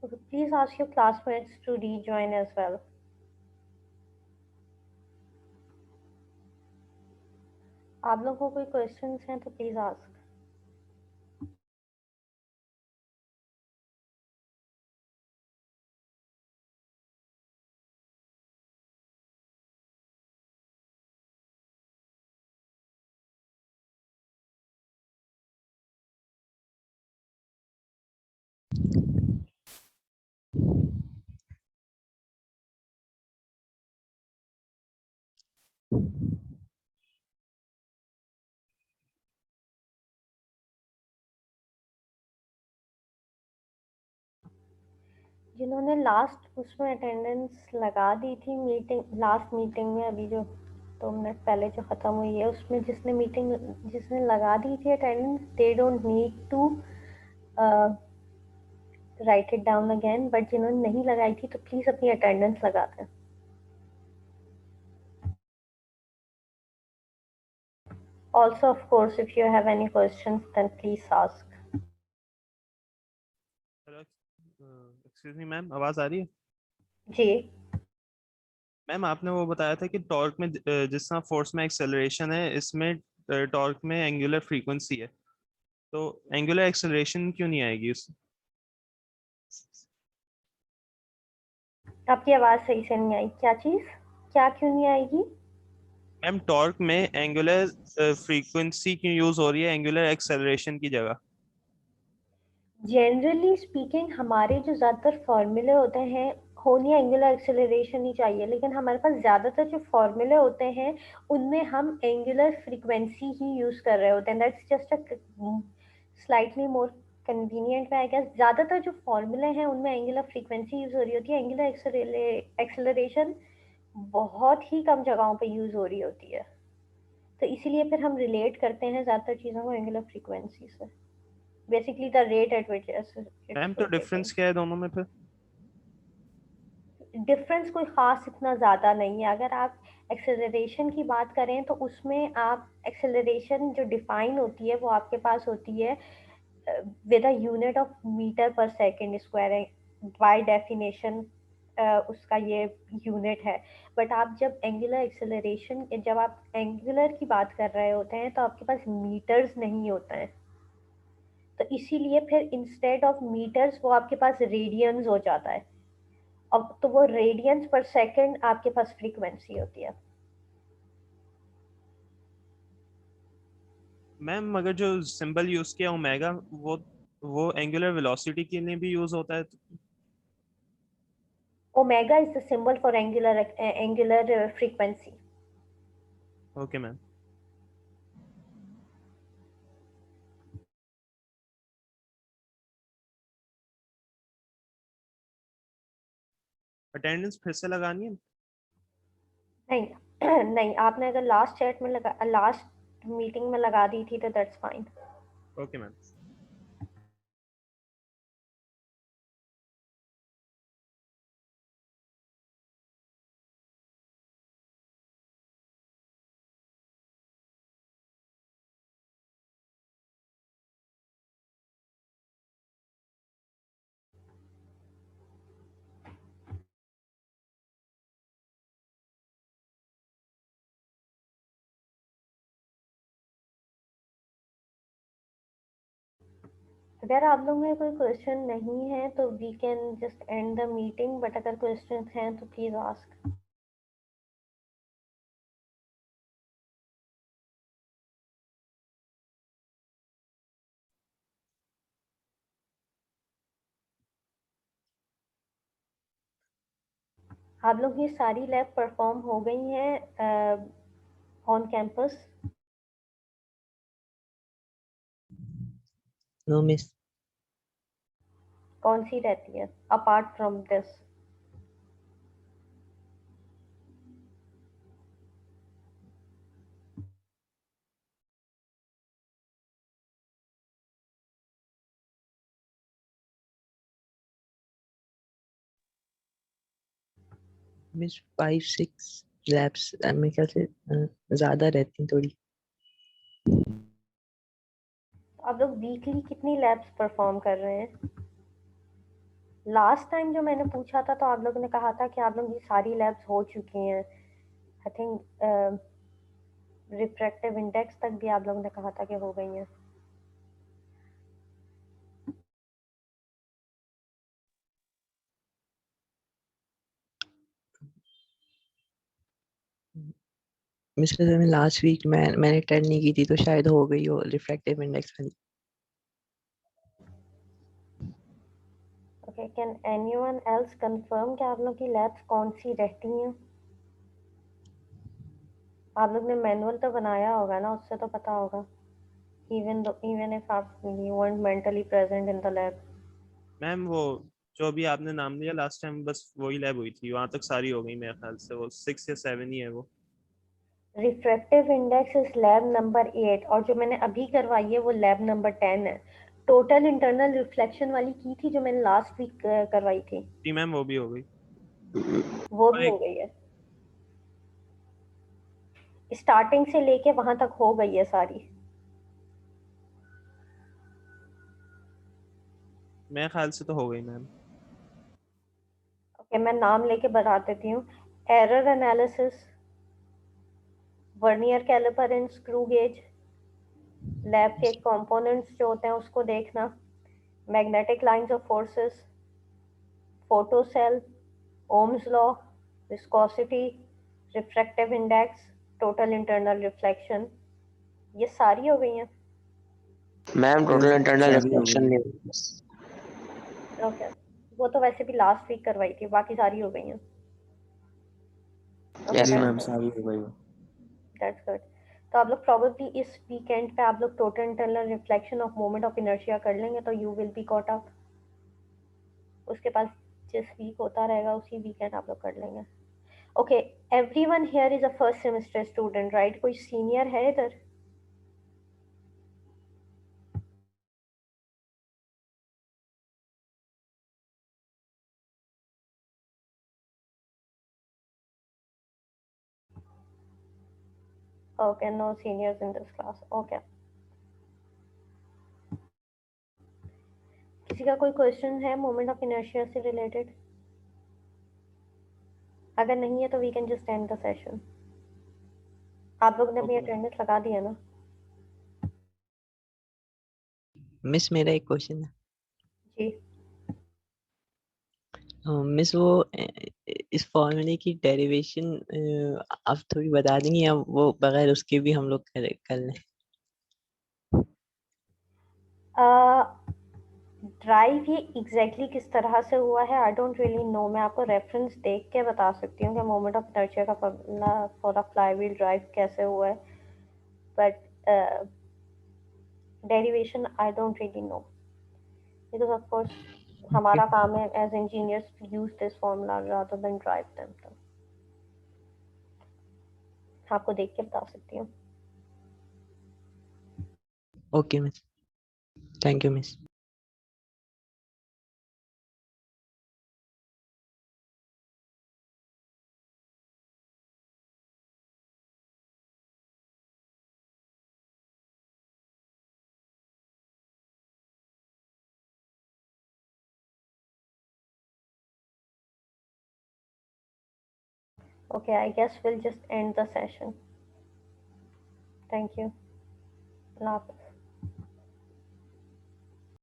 Okay, please ask your classmates to rejoin as well. आप लोगों को कोई क्वेश्चंस हैं तो प्लीज आस्क. जिन्होंने लास्ट उसमें अटेंडेंस लगा दी थी मीटिंग लास्ट मीटिंग में, अभी जो 2 मिनट पहले जो ख़त्म हुई है, उसमें जिसने लगा दी थी attendance, they don't need to write it down again. But जिन्होंने नहीं लगाई थी तो प्लीज़ अपनी अटेंडेंस लगा दें. Also, of course, if you have any questions, then please ask. Hello, excuse me ma'am, आवाज़ आ रही है? जी. मैम आपने वो बताया था कि टॉर्क में जिस तरह फोर्स में एक्सेलरेशन है, इसमें टॉर्क में एंगुलर फ्रीक्वेंसी है, तो एंगुलर एक्सेलरेशन क्यों नहीं आएगी उस? आपकी आवाज़ सही से नहीं आई. क्या चीज़? क्या क्यों नहीं आएगी? मैम टॉर्क में एंगुलर फ्रीक्वेंसी क्यों यूज हो रही है एंगुलर एक्सेलरेशन की जगह? जनरली स्पीकिंग हमारे जो ज़्यादातर फार्मूले होते हैं, होनी एंगुलर एक्सेलरेशन ही चाहिए, लेकिन हमारे पास ज़्यादातर जो फार्मूले होते हैं उनमें हम एंगुलर फ्रीक्वेंसी ही यूज़ कर रहे होते हैं. That's just a slightly more convenient way, I guess. ज़्यादातर जो फार्मूले हैं उनमें एंगुलर फ्रीक्वेंसी यूज़ हो रही होती है. एंगुलर एक्सेलरेशन बहुत ही कम जगहों पे यूज़ हो रही होती है, तो इसीलिए फिर हम रिलेट करते हैं ज़्यादातर चीज़ों को एंगुलर फ्रीक्वेंसी से. Basically the rate at which ma'am it's तो रोटेटिंग. डिफरेंस क्या है दोनों में फिर? डिफरेंस कोई ख़ास इतना ज़्यादा नहीं है. अगर आप एक्सेलरेशन की बात करें तो उसमें आप एक्सेलरेशन जो डिफाइन होती है वो आपके पास होती है with a unit of meter per second square. By definition उसका ये यूनिट है. बट आप जब आप एंगुलर की बात कर रहे होते हैं तो आपके पास मीटर्स नहीं होते हैं, तो इसीलिए फिर इंस्टेड ऑफ मीटर्स वो आपके पास रेडियंस हो जाता है. अब तो वो रेडियंस पर सेकंड आपके पास फ्रीक्वेंसी होती है. मैम मगर जो सिंबल यूज किया ओमेगा, वो एंगुलर वेलोसिटी के लिए भी यूज होता है omega is the symbol for angular frequency. Okay ma'am. Attendance फिर से लगानी है? नहीं. नहीं, आपने अगर लास्ट मीटिंग में लगा दी थी तो दैट्स फाइन. Okay ma'am. अगर आप लोगों में कोई क्वेश्चन नहीं है तो we can just end the meeting, but अगर क्वेश्चन हैं तो प्लीज आस्क. आप लोग की सारी लैब परफॉर्म हो गई हैं ऑन कैंपस? No miss. कौन सी रहती है apart from this? Miss 5-6 labs मेरे ख्याल से ज्यादा रहती हैं थोड़ी. आप लोग वीकली कितनी लैब्स परफॉर्म कर रहे हैं? लास्ट टाइम जो मैंने पूछा था तो आप लोगों ने कहा था कि आप लोगों की सारी लैब्स हो चुकी हैं। आई थिंक रिफ्रैक्टिव इंडेक्स तक भी आप लोगों ने कहा था कि हो गई हैं। मिस सर मैं लास्ट वीक मैंने अटेंड नहीं की थी तो शायद हो गई हो रिफ्रैक्टिव इंडेक्स वाली। Okay, can anyone else confirm कि आप लोगों की लैब्स कौन सी रहती हैं? आप लोग ने मैनुअल तो बनाया होगा ना, उससे तो पता होगा। even if आप you weren't mentally present in the lab. Ma'am वो जो अभी आपने नाम लिया लास्ट टाइम, बस वही लैब हुई थी, वहां तक सारी हो गई मेरे ख्याल से। वो 6 या 7 ही है वो। Refractive index is lab number 8 और जो मैंने अभी करवाई है वो लैब नंबर 10 है। टोटल इंटरनल रिफ्लेक्शन वाली की थी जो मैंने लास्ट वीक करवाई थी, जी मैम, वो भी हो गई। वो और भी हो एक गई है। स्टार्टिंग से लेके वहां तक हो गई है सारी। मेरे ख्याल से तो हो गई मैम। ओके, मैं नाम लेके बता देती हूँ। Error analysis, vernier caliper and screw gauge, lab के कंपोनेंट्स जो होते हैं उसको देखना, magnetic lines of forces, photo cell, Ohm's law, viscosity, refractive index, total internal reflection, ये सारी हो गई हैं। मैम टोटल इंटरनल सारी हो रिफ्लेक्शन गई। नहीं हुई बस। ओके, वो तो वैसे भी लास्ट वीक करवाई थी, बाकी सारी हो गई हैं। ओके, यस जी मैम। मैम सारी हो गई। That's good. तो आप लोग प्रोबेबली इस वीकेंड पे आप लोग total internal reflection of moment of inertia कर लेंगे तो you will be caught up. उसके पास जिस वीक होता रहेगा उसी वीकेंड आप लोग कर लेंगे। Okay, everyone here is a first semester student right? कोई सीनियर है इधर? Okay, no seniors in this class. Okay, किसी का कोई क्वेश्चन है मोमेंट ऑफ इनर्शिया से रिलेटेड? अगर नहीं है तो we can just end the session. आप लोग ने अपनी ओके। अटेंडेंस लगा दी है ना? मिस मेरा एक क्वेश्चन है। जी। मिस वो इस फॉर्मूले की डेरिवेशन आप थोड़ी बता देंगी या वो बगैर उसके भी हम लोग कर लें? ड्राइव ये एग्जैक्टली किस तरह से हुआ है आई डोंट रियली नो। मैं आपको रेफरेंस देख के बता सकती हूँ कि मोमेंट ऑफ इनर्शिया का formula for a flywheel drive कैसे हुआ है, but derivation I don't really know because of course हमारा काम है as engineers to use this formula rather than drive them. तो आपको देख के बता सकती हूँ। Okay miss, thank you miss. Okay, I guess we'll just end the session. Thank you. Allah Hafiz.